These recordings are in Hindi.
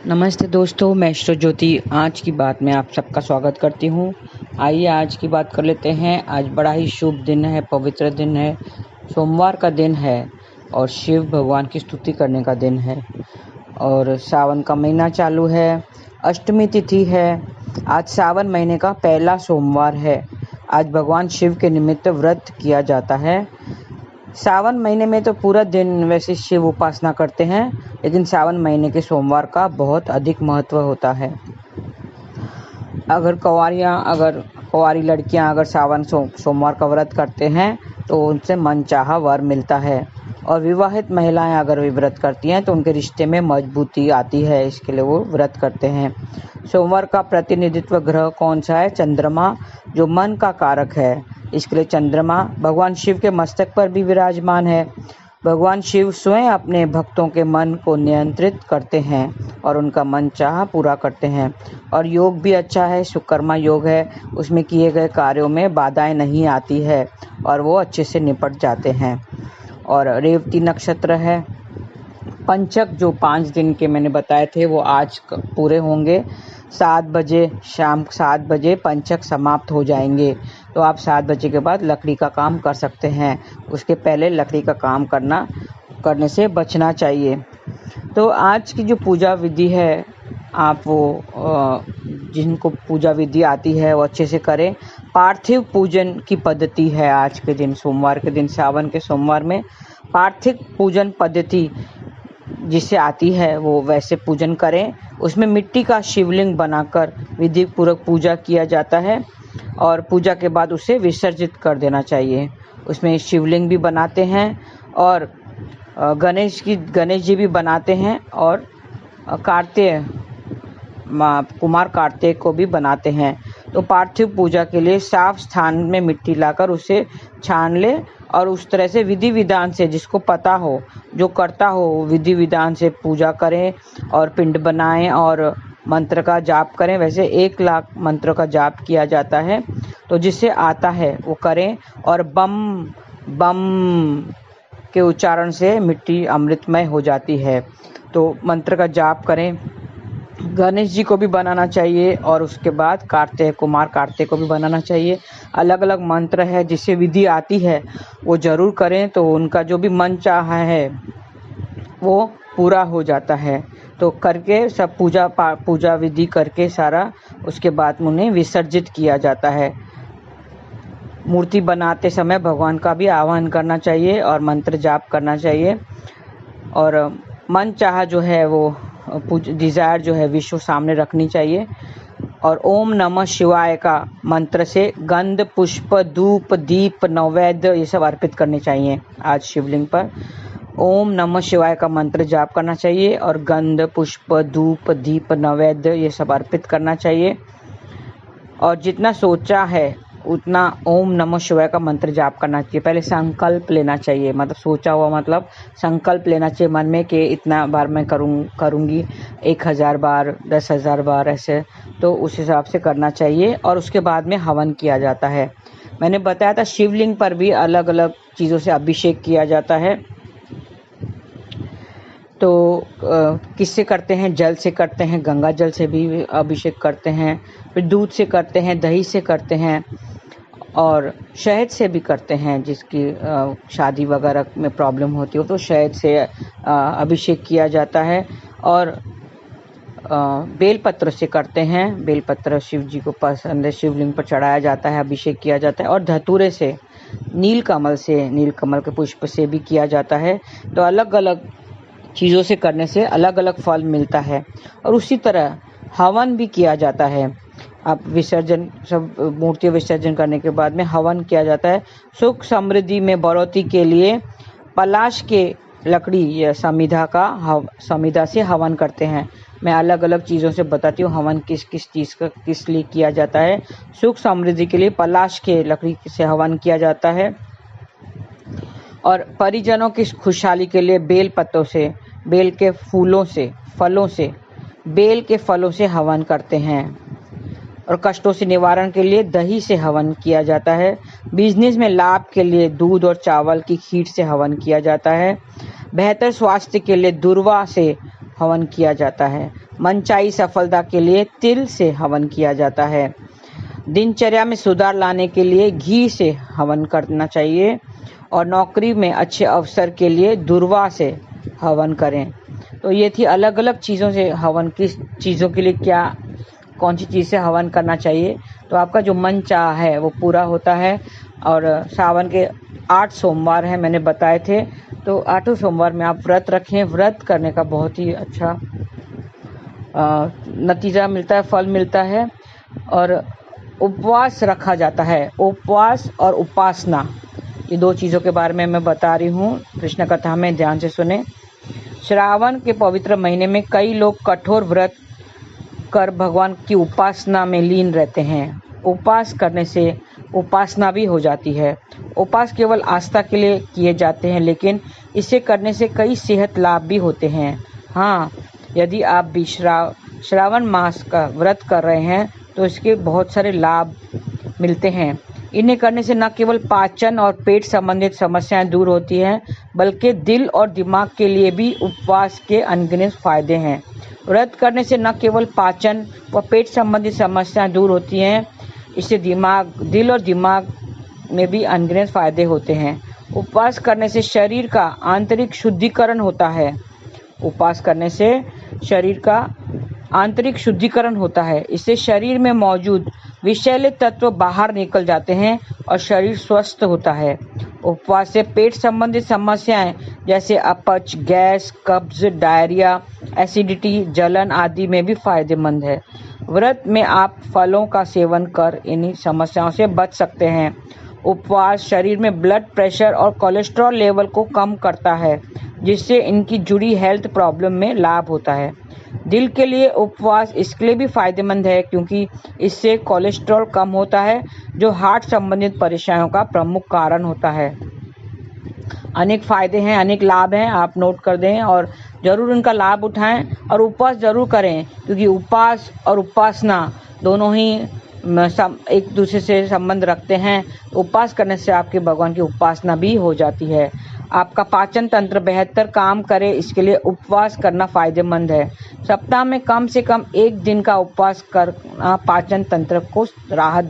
नमस्ते दोस्तों, मैं एस्ट्रो ज्योति आज की बात में आप सबका स्वागत करती हूँ। आइए आज की बात कर लेते हैं। आज बड़ा ही शुभ दिन है, पवित्र दिन है, सोमवार का दिन है और शिव भगवान की स्तुति करने का दिन है और सावन का महीना चालू है। अष्टमी तिथि है। आज सावन महीने का पहला सोमवार है। आज भगवान शिव के निमित्त व्रत किया जाता है। सावन महीने में तो पूरा दिन वैसे शिव उपासना करते हैं, लेकिन सावन महीने के सोमवार का बहुत अधिक महत्व होता है। अगर कुंवारी लड़कियां अगर सावन सोमवार का व्रत करते हैं तो उनसे मनचाहा वर मिलता है और विवाहित महिलाएं अगर भी व्रत करती हैं तो उनके रिश्ते में मजबूती आती है, इसके लिए वो व्रत करते हैं। सोमवार का प्रतिनिधित्व ग्रह कौन सा है? चंद्रमा, जो मन का कारक है। इसके लिए चंद्रमा भगवान शिव के मस्तक पर भी विराजमान है। भगवान शिव स्वयं अपने भक्तों के मन को नियंत्रित करते हैं और उनका मन चाह पूरा करते हैं। और योग भी अच्छा है, सुकर्मा योग है, उसमें किए गए कार्यों में बाधाएं नहीं आती है और वो अच्छे से निपट जाते हैं। और रेवती नक्षत्र है। पंचक जो 5 दिन के मैंने बताए थे वो आज पूरे होंगे। 7 बजे, शाम 7 बजे पंचक समाप्त हो जाएंगे, तो आप 7 बजे के बाद लकड़ी का काम कर सकते हैं। उसके पहले लकड़ी का काम करने से बचना चाहिए। तो आज की जो पूजा विधि है, आप वो जिनको पूजा विधि आती है वो अच्छे से करें। पार्थिव पूजन की पद्धति है आज के दिन, सोमवार के दिन, सावन के सोमवार में पार्थिव पूजन पद्धति जिसे आती है वो वैसे पूजन करें। उसमें मिट्टी का शिवलिंग बनाकर विधि पूर्वक पूजा किया जाता है और पूजा के बाद उसे विसर्जित कर देना चाहिए। उसमें शिवलिंग भी बनाते हैं और गणेश जी भी बनाते हैं और कुमार कार्तिक को भी बनाते हैं। तो पार्थिव पूजा के लिए साफ स्थान में मिट्टी लाकर उसे छान ले और उस तरह से विधि विधान से, जिसको पता हो, जो करता हो, विधि विधान से पूजा करें और पिंड बनाएं और मंत्र का जाप करें। वैसे 1 लाख मंत्रों का जाप किया जाता है, तो जिसे आता है वो करें और बम बम के उच्चारण से मिट्टी अमृतमय हो जाती है। तो मंत्र का जाप करें। गणेश जी को भी बनाना चाहिए और उसके बाद कुमार कार्तिक को भी बनाना चाहिए। अलग अलग मंत्र है, जिसे विधि आती है वो जरूर करें, तो उनका जो भी मन चाहा है वो पूरा हो जाता है। तो करके सब पूजा विधि करके सारा, उसके बाद उन्हें विसर्जित किया जाता है। मूर्ति बनाते समय भगवान का भी आह्वान करना चाहिए और मंत्र जाप करना चाहिए और मन चाहा जो है वो डिजायर जो है विश्व सामने रखनी चाहिए। और ओम नमः शिवाय का मंत्र से गंध, पुष्प, धूप, दीप, नैवेद्य ये सब अर्पित करने चाहिए। आज शिवलिंग पर ओम नमः शिवाय का मंत्र जाप करना चाहिए और गंध, पुष्प, धूप, दीप, नैवेद्य ये सब अर्पित करना चाहिए। और जितना सोचा है उतना ओम नमः शिवाय का मंत्र जाप करना चाहिए। पहले संकल्प लेना चाहिए, मतलब सोचा हुआ, मतलब संकल्प लेना चाहिए मन में कि इतना बार मैं करूँगी 1000 बार, 10,000 बार, ऐसे। तो उस हिसाब से करना चाहिए और उसके बाद में हवन किया जाता है। मैंने बताया था शिवलिंग पर भी अलग अलग चीज़ों से अभिषेक किया जाता है। तो किससे करते हैं? जल से करते हैं, गंगा जल से भी अभिषेक करते हैं, फिर दूध से करते हैं, दही से करते हैं और शहद से भी करते हैं। जिसकी शादी वगैरह में प्रॉब्लम होती हो तो शहद से अभिषेक किया जाता है। और बेलपत्र से करते हैं। बेलपत्र शिव जी को पसंद है, शिवलिंग पर चढ़ाया जाता है, अभिषेक किया जाता है। और धतूरे से, नीलकमल के पुष्प से भी किया जाता है। तो अलग अलग चीज़ों से करने से अलग अलग फल मिलता है। और उसी तरह हवन भी किया जाता है। अब मूर्ति विसर्जन करने के बाद में हवन किया जाता है। सुख समृद्धि में बढ़ोतरी के लिए पलाश के लकड़ी या समिधा से हवन करते हैं। मैं अलग अलग चीज़ों से बताती हूँ हवन किस लिए किया जाता है। सुख समृद्धि के लिए पलाश के लकड़ी से हवन किया जाता है और परिजनों की खुशहाली के लिए बेल के फलों से हवन करते हैं। और कष्टों से निवारण के लिए दही से हवन किया जाता है। बिजनेस में लाभ के लिए दूध और चावल की खीर से हवन किया जाता है। बेहतर स्वास्थ्य के लिए दूर्वा से हवन किया जाता है। मनचाही सफलता के लिए तिल से हवन किया जाता है। दिनचर्या में सुधार लाने के लिए घी से हवन करना चाहिए और नौकरी में अच्छे अवसर के लिए दूर्वा से हवन करें। तो ये थी अलग अलग चीज़ों से हवन, किस चीज़ों के लिए क्या कौन सी चीज़ से हवन करना चाहिए। तो आपका जो मन चाह है वो पूरा होता है। और सावन के 8 सोमवार हैं मैंने बताए थे, तो 8 सोमवार में आप व्रत रखें। व्रत करने का बहुत ही अच्छा नतीजा मिलता है, फल मिलता है। और उपवास रखा जाता है। उपवास और उपासना, ये 2 चीज़ों के बारे में मैं बता रही हूँ। कृष्ण कथा में ध्यान से सुने। श्रावण के पवित्र महीने में कई लोग कठोर व्रत कर भगवान की उपासना में लीन रहते हैं। उपवास करने से उपासना भी हो जाती है। उपवास केवल आस्था के लिए किए जाते हैं, लेकिन इसे करने से कई सेहत लाभ भी होते हैं। हाँ, यदि आप भी श्रावण मास का व्रत कर रहे हैं तो इसके बहुत सारे लाभ मिलते हैं। इन्हें करने से न केवल पाचन और पेट संबंधित समस्याएं दूर होती हैं, बल्कि दिल और दिमाग के लिए भी उपवास के अनगिनत फायदे हैं। व्रत करने से न केवल पाचन व पेट संबंधित समस्याएं दूर होती हैं, इससे दिल और दिमाग में भी अनगिनत फायदे होते हैं। उपवास करने से शरीर का आंतरिक शुद्धिकरण होता है। उपवास करने से शरीर का आंतरिक शुद्धिकरण होता है। इससे शरीर में मौजूद विषैले तत्व बाहर निकल जाते हैं और शरीर स्वस्थ होता है। उपवास से पेट संबंधित समस्याएं जैसे अपच, गैस, कब्ज, डायरिया, एसिडिटी, जलन आदि में भी फायदेमंद है। व्रत में आप फलों का सेवन कर इन्हीं समस्याओं से बच सकते हैं। उपवास शरीर में ब्लड प्रेशर और कोलेस्ट्रॉल लेवल को कम करता है, जिससे इनकी जुड़ी हेल्थ प्रॉब्लम में लाभ होता है। दिल के लिए उपवास इसके लिए भी फायदेमंद है क्योंकि इससे कोलेस्ट्रॉल कम होता है, जो हार्ट संबंधित परेशानियों का प्रमुख कारण होता है। अनेक फायदे हैं, अनेक लाभ हैं, आप नोट कर दें और ज़रूर इनका लाभ उठाएं और उपवास ज़रूर करें, क्योंकि उपवास और उपासना दोनों ही एक दूसरे से संबंध रखते हैं। उपवास करने से आपके भगवान की उपासना भी हो जाती है। आपका पाचन तंत्र बेहतर काम करे, इसके लिए उपवास करना फायदेमंद है। सप्ताह में कम से कम 1 दिन का उपवास करना पाचन तंत्र को राहत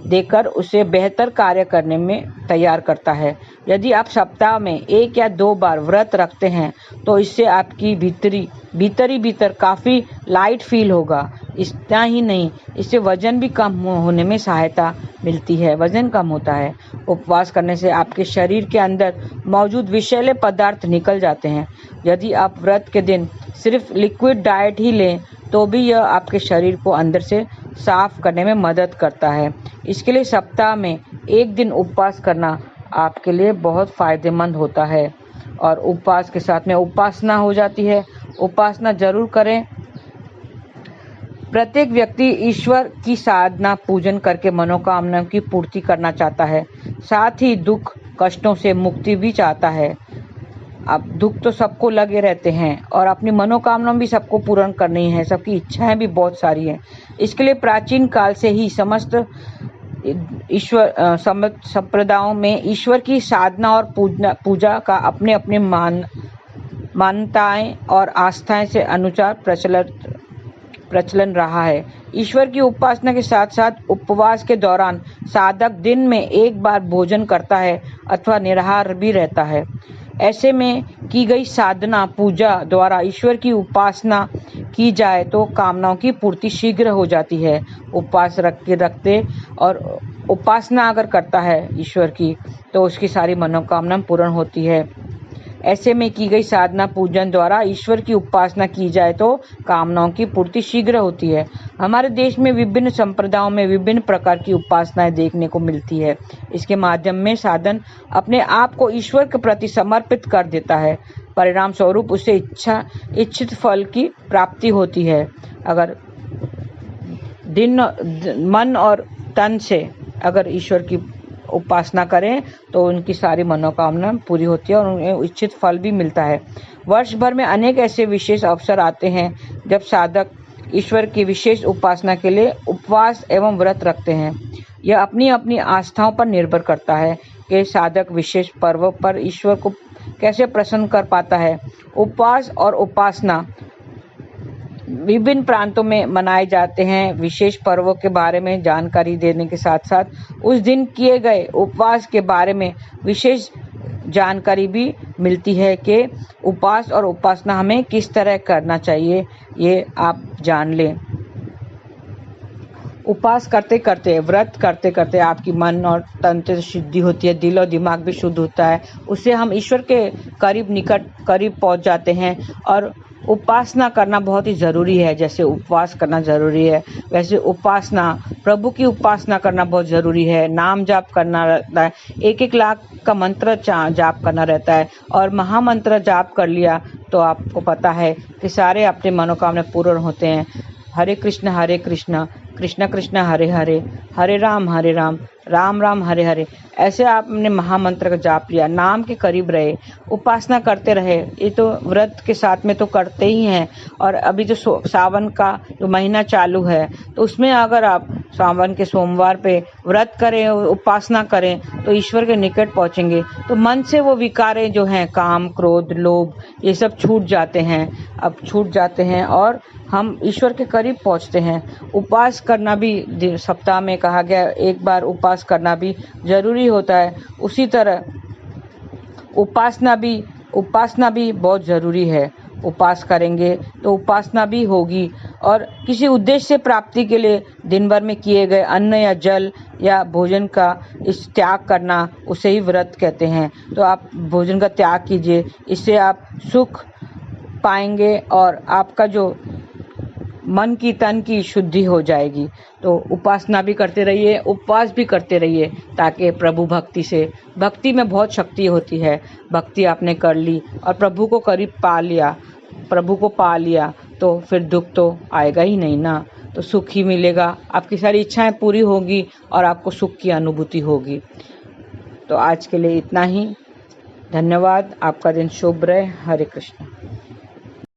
देकर उसे बेहतर कार्य करने में तैयार करता है। यदि आप सप्ताह में 1 या 2 बार व्रत रखते हैं तो इससे आपकी भीतर काफ़ी लाइट फील होगा। इतना ही नहीं, इससे वजन भी कम होने में सहायता मिलती है, वजन कम होता है। उपवास करने से आपके शरीर के अंदर मौजूद विषैले पदार्थ निकल जाते हैं। यदि आप व्रत के दिन सिर्फ लिक्विड डाइट ही लें तो भी यह आपके शरीर को अंदर से साफ करने में मदद करता है। इसके लिए सप्ताह में 1 दिन उपवास करना आपके लिए बहुत फायदेमंद होता है। और उपवास के साथ में उपासना हो जाती है। उपासना जरूर करें। प्रत्येक व्यक्ति ईश्वर की साधना पूजन करके मनोकामनाओं की पूर्ति करना चाहता है, साथ ही दुख कष्टों से मुक्ति भी चाहता है। अब दुख तो सबको लगे रहते हैं और अपनी मनोकामनाएं भी सबको पूर्ण करनी है, सबकी इच्छाएं भी बहुत सारी हैं। इसके लिए प्राचीन काल से ही समस्त संप्रदायों में ईश्वर की साधना और पूजा का अपने अपने मान्यताएं और आस्थाएं से अनुसार प्रचलन रहा है। ईश्वर की उपासना के साथ साथ उपवास के दौरान साधक दिन में 1 बार भोजन करता है अथवा निराहार भी रहता है। ऐसे में की गई साधना पूजा द्वारा ईश्वर की उपासना की जाए तो कामनाओं की पूर्ति शीघ्र हो जाती है। उपवास रखते और उपासना अगर करता है ईश्वर की तो उसकी सारी मनोकामना पूर्ण होती है। ऐसे में की गई साधना पूजन द्वारा ईश्वर की उपासना की जाए तो कामनाओं की पूर्ति शीघ्र होती है। हमारे देश में विभिन्न संप्रदायों में विभिन्न प्रकार की उपासनाएं देखने को मिलती है। इसके माध्यम में साधन अपने आप को ईश्वर के प्रति समर्पित कर देता है। परिणाम स्वरूप उसे इच्छित फल की प्राप्ति होती है। अगर मन और तन से अगर ईश्वर की उपासना करें तो उनकी सारी मनोकामना पूरी होती है और उन्हें इच्छित फल भी मिलता है। वर्ष भर में अनेक ऐसे विशेष अवसर आते हैं जब साधक ईश्वर की विशेष उपासना के लिए उपवास एवं व्रत रखते हैं। यह अपनी अपनी आस्थाओं पर निर्भर करता है कि साधक विशेष पर्व पर ईश्वर को कैसे प्रसन्न कर पाता है। उपवास और उपासना विभिन्न प्रांतों में मनाए जाते हैं। विशेष पर्वों के बारे में जानकारी देने के साथ साथ उस दिन किए गए उपवास के बारे में विशेष जानकारी भी मिलती है कि उपवास और उपासना हमें किस तरह करना चाहिए, ये आप जान लें। उपवास करते करते, व्रत करते करते आपकी मन और तन से शुद्धि होती है, दिल और दिमाग भी शुद्ध होता है। उससे हम ईश्वर के करीब पहुंच जाते हैं। और उपासना करना बहुत ही ज़रूरी है। जैसे उपवास करना ज़रूरी है, वैसे उपासना, प्रभु की उपासना करना बहुत ज़रूरी है। नाम जाप करना रहता है, 1-1 लाख का मंत्र जाप करना रहता है। और महामंत्र जाप कर लिया तो आपको पता है कि सारे अपने मनोकामना पूर्ण होते हैं। हरे कृष्ण कृष्ण कृष्ण हरे हरे, हरे राम राम राम हरे हरे, ऐसे आपने महामंत्र का जाप लिया, नाम के करीब रहे, उपासना करते रहे। ये तो व्रत के साथ में तो करते ही हैं। और अभी जो सावन का जो महीना चालू है, तो उसमें अगर आप सावन के सोमवार पे व्रत करें, उपासना करें, तो ईश्वर के निकट पहुंचेंगे। तो मन से वो विकारें जो हैं, काम, क्रोध, लोभ, ये सब छूट जाते हैं और हम ईश्वर के करीब पहुंचते हैं। उपवास करना भी सप्ताह में कहा गया, एक बार उपवास करना भी जरूरी होता है। उसी तरह उपासना भी बहुत जरूरी है। उपवास करेंगे तो उपासना भी होगी। और किसी उद्देश्य प्राप्ति के लिए दिन भर में किए गए अन्न या जल या भोजन का इस त्याग करना, उसे ही व्रत कहते हैं। तो आप भोजन का त्याग कीजिए, इससे आप सुख पाएंगे और आपका जो मन की तन की शुद्धि हो जाएगी। तो उपासना भी करते रहिए, उपवास भी करते रहिए, ताकि प्रभु भक्ति में बहुत शक्ति होती है। भक्ति आपने कर ली और प्रभु को करीब पा लिया तो फिर दुख तो आएगा ही नहीं ना, तो सुख ही मिलेगा। आपकी सारी इच्छाएं पूरी होगी और आपको सुख की अनुभूति होगी। तो आज के लिए इतना ही। धन्यवाद। आपका दिन शुभ रहे। हरे कृष्ण।